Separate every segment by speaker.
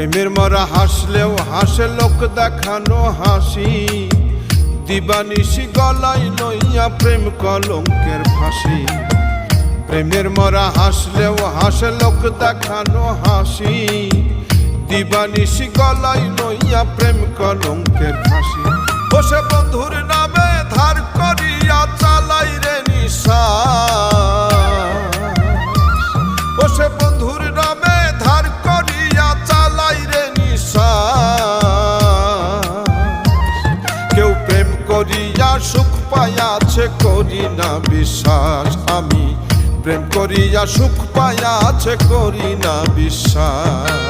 Speaker 1: প্রেমের মরা হাসলেও হাসে লোক দেখানো হাসি, দিবানিশি গলায় লইয়া প্রেম কলঙ্কের ফাঁসি। প্রেমের মরা হাসলেও হাসে লোক দেখানো হাসি, দিবানিশি গলায় লইয়া প্রেম কলঙ্কের ফাঁসি। বসে বন্ধুর নামে ধার করিয়া চালাই রে নিঃশ্বাস, বসে বন্ধুর নামে ধার করিয়া চালাই রে নিঃশ্বাস। কেউ প্রেম করিয়া সুখ পাইয়াছে করি না বিশ্বাস, আমি প্রেম করিয়া সুখ পাইয়াছে করি না বিশ্বাস।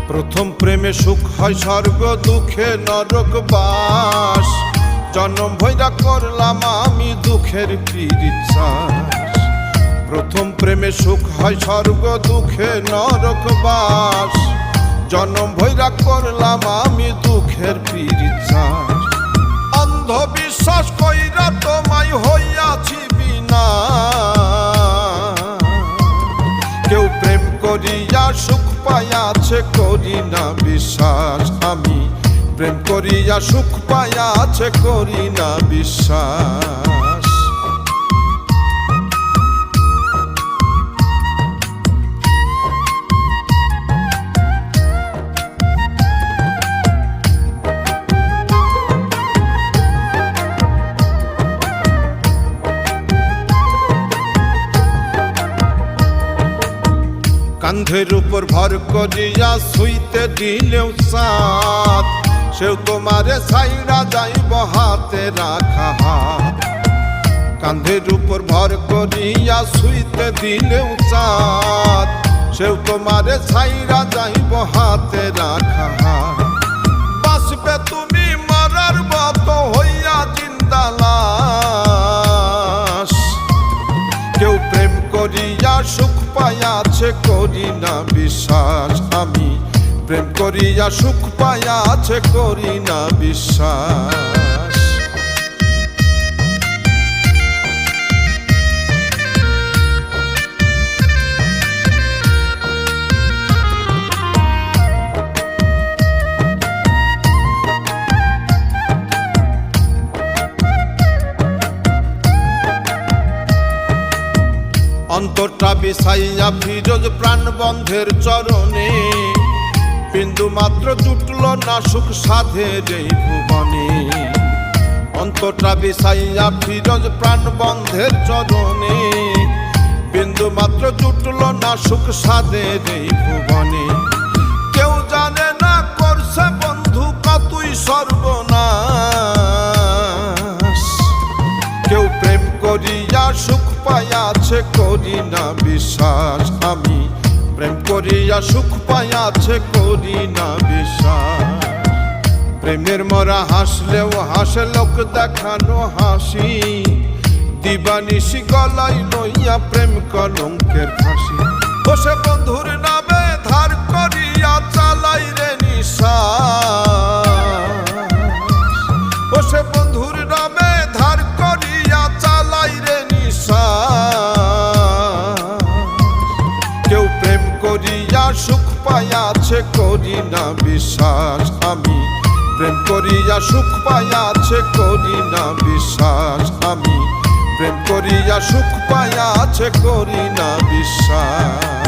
Speaker 1: প্রথম প্রেমে সুখ হয় স্বর্গ, দুঃখে নরক বাস। জন্ম ভৈরা করলাম আমি দুঃখের পিরিচাস। প্রথম প্রেমে সুখ হয় স্বর্গ, দুঃখে নরক বাস। জন্ম ভৈরা করলাম আমি দুঃখের পিরিচাস। অন্ধবিশ্বাস কইরা তোমায় হইয়াছি বিনা, কেউ প্রেম করিয়া সুখ পাইয়াছে করি না বিশ্বাস, আমি প্রেম করিয়া সুখ পাইয়াছে করি না বিশ্বাস। কান্ধের উপর ভর করিয়া শুইতে দিলেও সাথ, সেও তোমারে ছাইড়া যাইব হাতে রাখা হাত। কান্ধের উপর ভর করিয়া শুইতে দিলেও সাথ, সেও তোমারে ছাইড়া যাইব হাতে রাখা হাত। বাঁচবে তুমি মরার মতো হইয়া জিন্দা লাশ, কেউ প্রেম করিয়া সুখ পাইয়াছে করি না বিশ্বাস, আমি প্রেম করিয়া সুখ পাইয়াছে করি না বিশ্বাস। অন্তরটা বিছাইয়া ফিরোজ প্রাণবন্ধের চরণে, বিন্দু মাত্র জুটল না সুখ সাধের এই ভুবনে। অন্তরটা বিছাইয়া ফিরোজ প্রাণবন্ধের চরণে, বিন্দু মাত্র জুটল না সুখ সাধের এই ভুবনে। কেউ জানে না করছে বন্ধু কতই সর্বনাশ, কেউ প্রেম করিয়া সুখ পাইয়াছে করি না বিশ্বাস, আমি প্রেম করিয়া সুখ পাইয়াছে করি না বিশ্বাস। প্রেমের মরা হাসলেও হাসে লোক দেখানো হাসি, দিবানিশি গলায় লইয়া প্রেম কলঙ্কের ফাঁসি। বসে বন্ধুর নামে ধার করিয়া চালাই রে নিঃশ্বাস, বসে বন্ধুর নামে ধার করিয়া চালাই রে নিঃশ্বাস। কেউ প্রেম করিয়া সুখ পাইয়াছে করি না বিশ্বাস, আমি প্রেম করিয়া সুখ পাইয়াছে করি না বিশ্বাস, আমি প্রেম করিয়া সুখ পাইয়াছে করি না বিশ্বাস।